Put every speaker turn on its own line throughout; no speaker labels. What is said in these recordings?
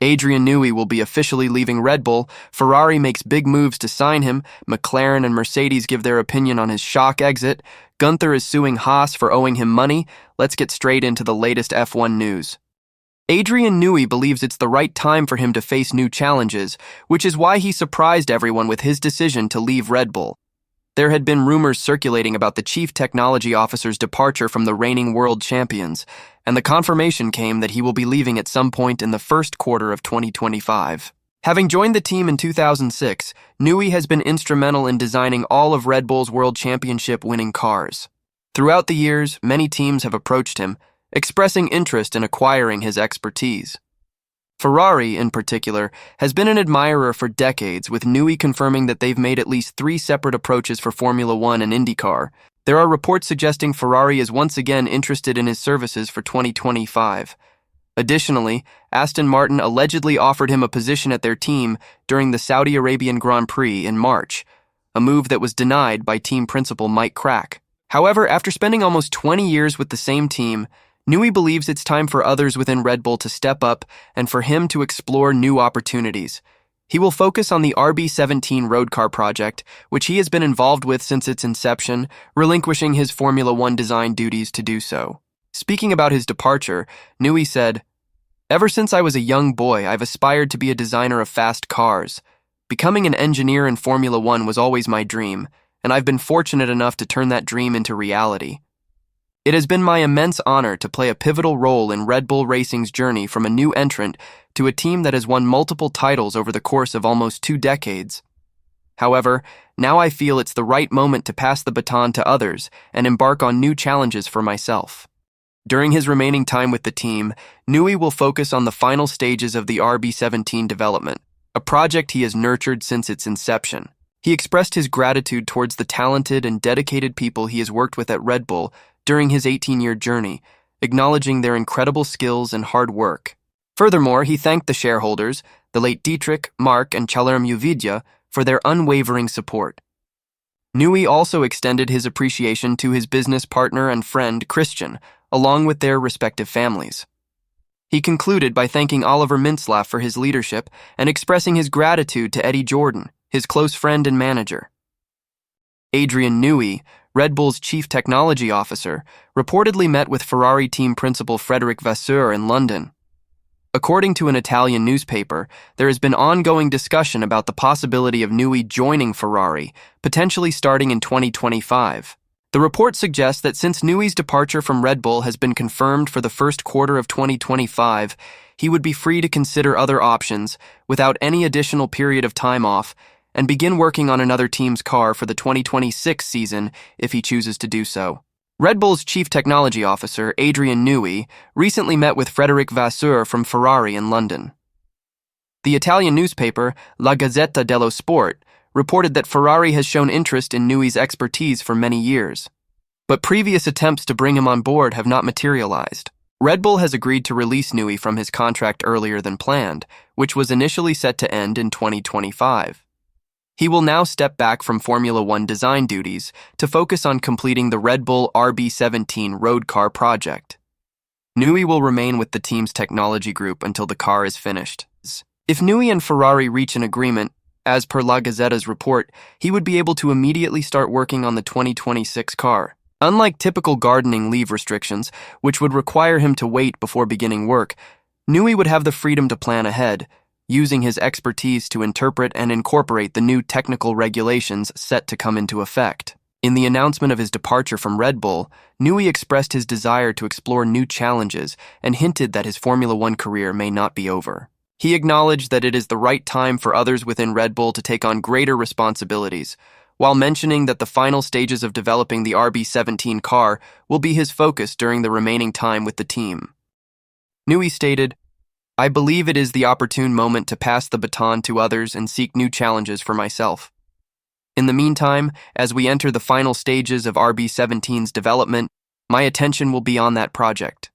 Adrian Newey will be officially leaving Red Bull. Ferrari makes big moves to sign him. McLaren and Mercedes give their opinion on his shock exit. Gunther is suing Haas for owing him money. Let's get straight into the latest F1 news. Adrian Newey believes it's the right time for him to face new challenges, which is why he surprised everyone with his decision to leave Red Bull. There had been rumors circulating about the chief technology officer's departure from the reigning world champions, and the confirmation came that he will be leaving at some point in the first quarter of 2025. Having joined the team in 2006, Newey has been instrumental in designing all of Red Bull's World Championship winning cars. Throughout the years, many teams have approached him, expressing interest in acquiring his expertise. Ferrari, in particular, has been an admirer for decades, with Newey confirming that they've made at least 3 separate approaches for Formula One and IndyCar. There are reports suggesting Ferrari is once again interested in his services for 2025. Additionally, Aston Martin allegedly offered him a position at their team during the Saudi Arabian Grand Prix in March, a move that was denied by team principal Mike Crack. However, after spending almost 20 years with the same team, Newey believes it's time for others within Red Bull to step up and for him to explore new opportunities. He will focus on the RB17 road car project, which he has been involved with since its inception, relinquishing his Formula One design duties to do so. Speaking about his departure, Newey said, "Ever since I was a young boy, I've aspired to be a designer of fast cars. Becoming an engineer in Formula One was always my dream, and I've been fortunate enough to turn that dream into reality. It has been my immense honor to play a pivotal role in Red Bull Racing's journey from a new entrant to a team that has won multiple titles over the course of almost 2 decades. However, now I feel it's the right moment to pass the baton to others and embark on new challenges for myself." During his remaining time with the team, Newey will focus on the final stages of the RB17 development, a project he has nurtured since its inception. He expressed his gratitude towards the talented and dedicated people he has worked with at Red Bull during his 18-year journey, acknowledging their incredible skills and hard work. Furthermore, he thanked the shareholders, the late Dietrich, Mark, and Chalerm Uvidya, for their unwavering support. Newey also extended his appreciation to his business partner and friend, Christian, along with their respective families. He concluded by thanking Oliver Mintzlaff for his leadership and expressing his gratitude to Eddie Jordan, his close friend and manager. Adrian Newey, Red Bull's chief technology officer, reportedly met with Ferrari team principal Frédéric Vasseur in London. According to an Italian newspaper, there has been ongoing discussion about the possibility of Newey joining Ferrari, potentially starting in 2025. The report suggests that since Newey's departure from Red Bull has been confirmed for the first quarter of 2025, he would be free to consider other options without any additional period of time off and begin working on another team's car for the 2026 season if he chooses to do so. Red Bull's chief technology officer, Adrian Newey, recently met with Frédéric Vasseur from Ferrari in London. The Italian newspaper La Gazzetta dello Sport reported that Ferrari has shown interest in Newey's expertise for many years, but previous attempts to bring him on board have not materialized. Red Bull has agreed to release Newey from his contract earlier than planned, which was initially set to end in 2025. He will now step back from Formula One design duties to focus on completing the Red Bull RB17 road car project. Newey will remain with the team's technology group until the car is finished. If Newey and Ferrari reach an agreement, as per La Gazzetta's report, he would be able to immediately start working on the 2026 car. Unlike typical gardening leave restrictions, which would require him to wait before beginning work, Newey would have the freedom to plan ahead, using his expertise to interpret and incorporate the new technical regulations set to come into effect. In the announcement of his departure from Red Bull, Newey expressed his desire to explore new challenges and hinted that his Formula One career may not be over. He acknowledged that it is the right time for others within Red Bull to take on greater responsibilities, while mentioning that the final stages of developing the RB17 car will be his focus during the remaining time with the team. Newey stated, "I believe it is the opportune moment to pass the baton to others and seek new challenges for myself. In the meantime, as we enter the final stages of RB17's development, my attention will be on that project.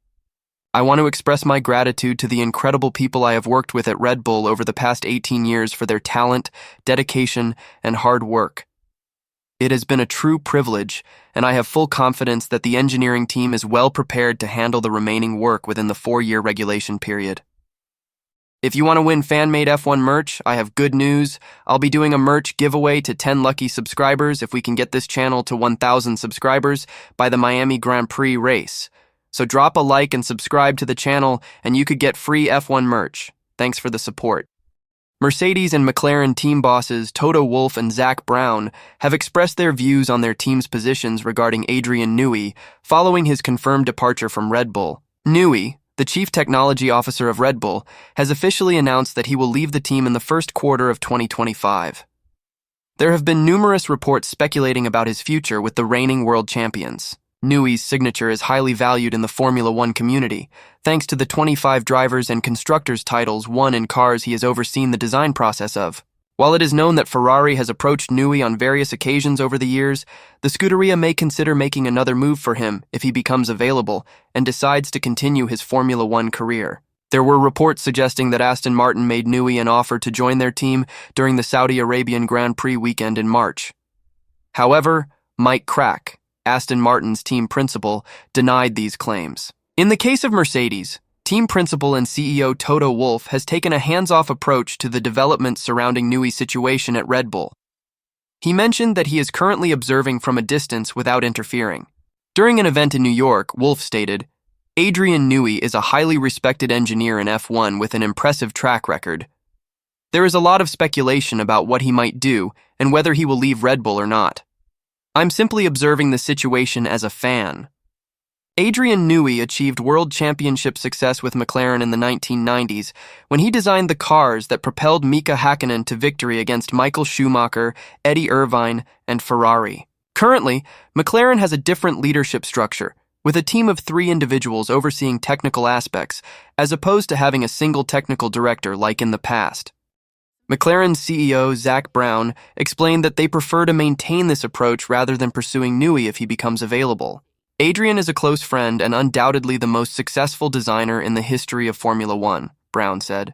I want to express my gratitude to the incredible people I have worked with at Red Bull over the past 18 years for their talent, dedication, and hard work. It has been a true privilege, and I have full confidence that the engineering team is well prepared to handle the remaining work within the 4-year regulation period. If you want to win fan-made F1 merch, I have good news. I'll be doing a merch giveaway to 10 lucky subscribers if we can get this channel to 1,000 subscribers by the Miami Grand Prix race. So drop a like and subscribe to the channel and you could get free F1 merch. Thanks for the support. Mercedes and McLaren team bosses Toto Wolff and Zak Brown have expressed their views on their team's positions regarding Adrian Newey following his confirmed departure from Red Bull. Newey, the chief technology officer of Red Bull, has officially announced that he will leave the team in the first quarter of 2025. There have been numerous reports speculating about his future with the reigning world champions. Newey's signature is highly valued in the Formula One community, thanks to the 25 drivers and constructors titles won in cars he has overseen the design process of. While it is known that Ferrari has approached Newey on various occasions over the years, the Scuderia may consider making another move for him if he becomes available and decides to continue his Formula One career. There were reports suggesting that Aston Martin made Newey an offer to join their team during the Saudi Arabian Grand Prix weekend in March. However, Mike Crack, Aston Martin's team principal, denied these claims. In the case of Mercedes, team principal and CEO Toto Wolff has taken a hands-off approach to the developments surrounding Newey's situation at Red Bull. He mentioned that he is currently observing from a distance without interfering. During an event in New York, Wolff stated, "Adrian Newey is a highly respected engineer in F1 with an impressive track record. There is a lot of speculation about what he might do and whether he will leave Red Bull or not. I'm simply observing the situation as a fan." Adrian Newey achieved world championship success with McLaren in the 1990s when he designed the cars that propelled Mika Hakkinen to victory against Michael Schumacher, Eddie Irvine, and Ferrari. Currently, McLaren has a different leadership structure, with a team of 3 individuals overseeing technical aspects, as opposed to having a single technical director like in the past. McLaren's CEO, Zak Brown, explained that they prefer to maintain this approach rather than pursuing Newey if he becomes available. "Adrian is a close friend and undoubtedly the most successful designer in the history of Formula One," Brown said.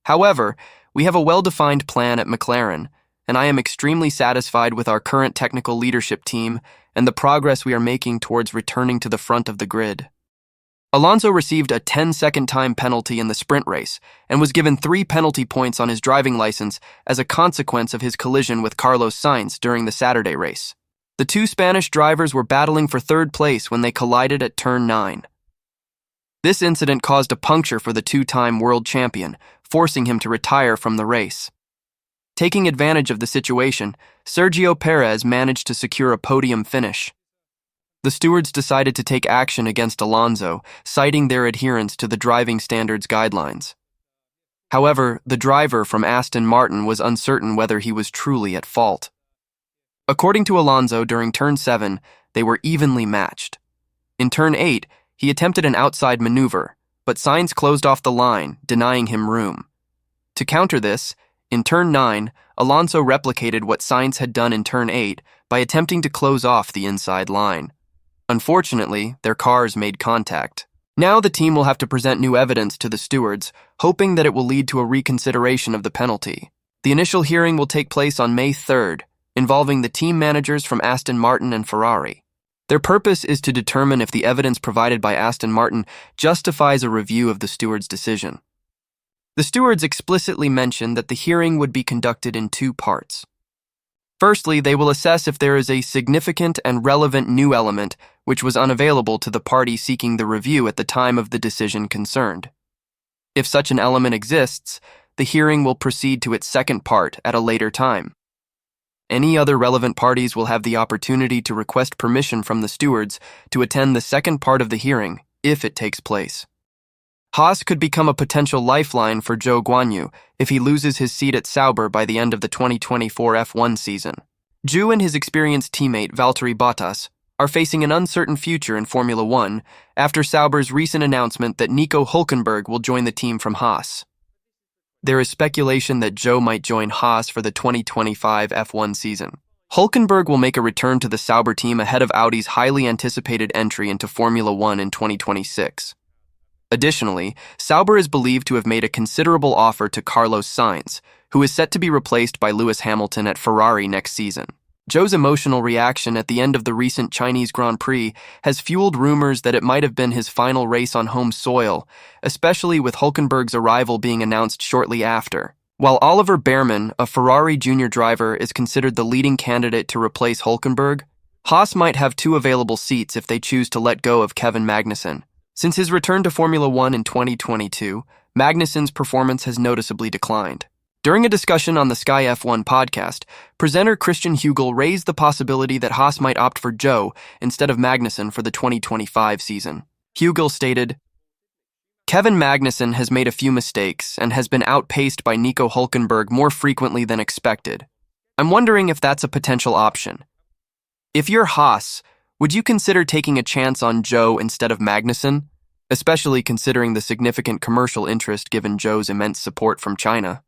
"However, we have a well-defined plan at McLaren, and I am extremely satisfied with our current technical leadership team and the progress we are making towards returning to the front of the grid." Alonso received a 10-second time penalty in the sprint race and was given 3 penalty points on his driving license as a consequence of his collision with Carlos Sainz during the Saturday race. The 2 Spanish drivers were battling for 3rd place when they collided at turn 9. This incident caused a puncture for the 2-time world champion, forcing him to retire from the race. Taking advantage of the situation, Sergio Perez managed to secure a podium finish. The stewards decided to take action against Alonso, citing their adherence to the driving standards guidelines. However, the driver from Aston Martin was uncertain whether he was truly at fault. According to Alonso, during turn 7, they were evenly matched. In turn 8, he attempted an outside maneuver, but Sainz closed off the line, denying him room. To counter this, in turn 9, Alonso replicated what Sainz had done in turn 8 by attempting to close off the inside line. Unfortunately, their cars made contact. Now the team will have to present new evidence to the stewards, hoping that it will lead to a reconsideration of the penalty. The initial hearing will take place on May 3rd, involving the team managers from Aston Martin and Ferrari. Their purpose is to determine if the evidence provided by Aston Martin justifies a review of the stewards' decision. The stewards explicitly mentioned that the hearing would be conducted in 2 parts. Firstly, they will assess if there is a significant and relevant new element which was unavailable to the party seeking the review at the time of the decision concerned. If such an element exists, the hearing will proceed to its second part at a later time. Any other relevant parties will have the opportunity to request permission from the stewards to attend the second part of the hearing, if it takes place. Haas could become a potential lifeline for Zhou Guanyu if he loses his seat at Sauber by the end of the 2024 F1 season. Zhou and his experienced teammate Valtteri Bottas are facing an uncertain future in Formula One after Sauber's recent announcement that Nico Hülkenberg will join the team from Haas. There is speculation that Zhou might join Haas for the 2025 F1 season. Hülkenberg will make a return to the Sauber team ahead of Audi's highly anticipated entry into Formula One in 2026. Additionally, Sauber is believed to have made a considerable offer to Carlos Sainz, who is set to be replaced by Lewis Hamilton at Ferrari next season. Zhou's emotional reaction at the end of the recent Chinese Grand Prix has fueled rumors that it might have been his final race on home soil, especially with Hülkenberg's arrival being announced shortly after. While Oliver Behrman, a Ferrari junior driver, is considered the leading candidate to replace Hülkenberg, Haas might have 2 available seats if they choose to let go of Kevin Magnussen. Since his return to Formula One in 2022, Magnussen's performance has noticeably declined. During a discussion on the Sky F1 podcast, presenter Christian Hugel raised the possibility that Haas might opt for Zhou instead of Magnussen for the 2025 season. Hugel stated, "Kevin Magnussen has made a few mistakes and has been outpaced by Nico Hülkenberg more frequently than expected. I'm wondering if that's a potential option. If you're Haas, would you consider taking a chance on Zhou instead of Magnussen, especially considering the significant commercial interest given Zhou's immense support from China?"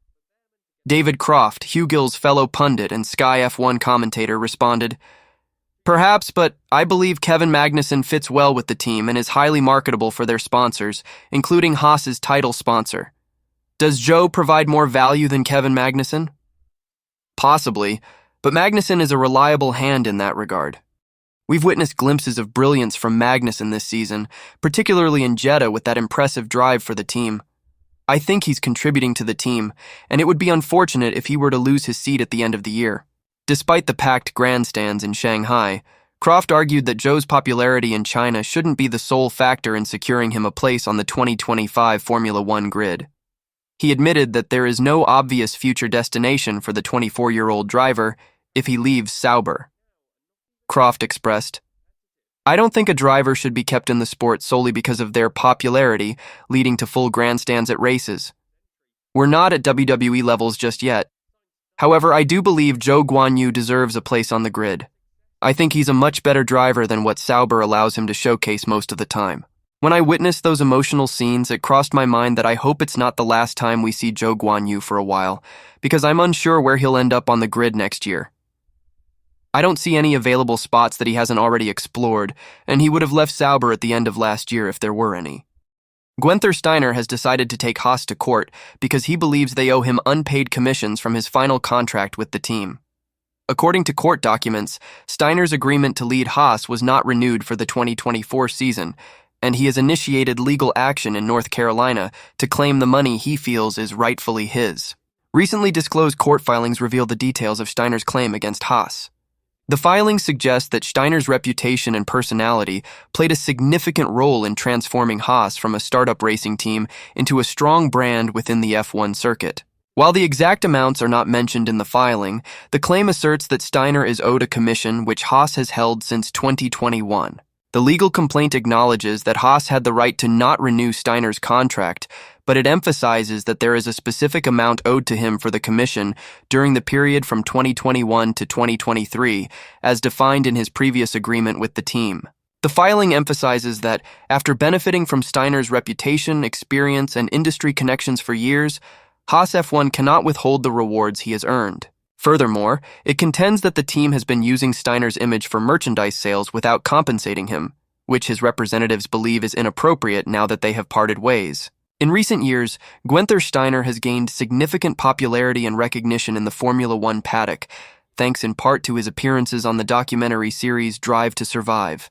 David Croft, Hugel's fellow pundit and Sky F1 commentator, responded, "Perhaps, but I believe Kevin Magnussen fits well with the team and is highly marketable for their sponsors, including Haas's title sponsor. Does Zhou provide more value than Kevin Magnussen? Possibly, but Magnussen is a reliable hand in that regard. We've witnessed glimpses of brilliance from Magnussen this season, particularly in Jeddah with that impressive drive for the team. I think he's contributing to the team, and it would be unfortunate if he were to lose his seat at the end of the year." Despite the packed grandstands in Shanghai, Croft argued that Zhou's popularity in China shouldn't be the sole factor in securing him a place on the 2025 Formula One grid. He admitted that there is no obvious future destination for the 24-year-old driver if he leaves Sauber. Croft expressed, "I don't think a driver should be kept in the sport solely because of their popularity, leading to full grandstands at races. We're not at WWE levels just yet. However, I do believe Zhou Guanyu deserves a place on the grid. I think he's a much better driver than what Sauber allows him to showcase most of the time." When I witnessed those emotional scenes, it crossed my mind that I hope it's not the last time we see Zhou Guanyu for a while, because I'm unsure where he'll end up on the grid next year. I don't see any available spots that he hasn't already explored, and he would have left Sauber at the end of last year if there were any. Gunther Steiner has decided to take Haas to court because he believes they owe him unpaid commissions from his final contract with the team. According to court documents, Steiner's agreement to lead Haas was not renewed for the 2024 season, and he has initiated legal action in North Carolina to claim the money he feels is rightfully his. Recently disclosed court filings reveal the details of Steiner's claim against Haas. The filings suggest that Steiner's reputation and personality played a significant role in transforming Haas from a startup racing team into a strong brand within the F1 circuit. While the exact amounts are not mentioned in the filing, the claim asserts that Steiner is owed a commission which Haas has held since 2021. The legal complaint acknowledges that Haas had the right to not renew Steiner's contract, but it emphasizes that there is a specific amount owed to him for the commission during the period from 2021 to 2023, as defined in his previous agreement with the team. The filing emphasizes that, after benefiting from Steiner's reputation, experience, and industry connections for years, Haas F1 cannot withhold the rewards he has earned. Furthermore, it contends that the team has been using Steiner's image for merchandise sales without compensating him, which his representatives believe is inappropriate now that they have parted ways. In recent years, Gunther Steiner has gained significant popularity and recognition in the Formula One paddock, thanks in part to his appearances on the documentary series Drive to Survive.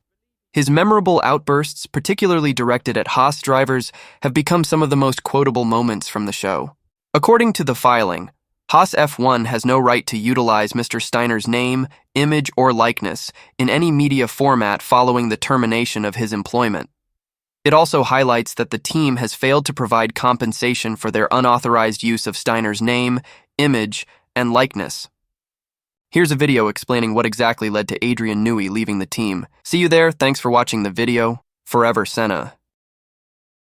His memorable outbursts, particularly directed at Haas drivers, have become some of the most quotable moments from the show. According to the filing, Haas F1 has no right to utilize Mr. Steiner's name, image, or likeness in any media format following the termination of his employment. It also highlights that the team has failed to provide compensation for their unauthorized use of Steiner's name, image, and likeness. Here's a video explaining what exactly led to Adrian Newey leaving the team. See you there, thanks for watching the video. Forever Senna.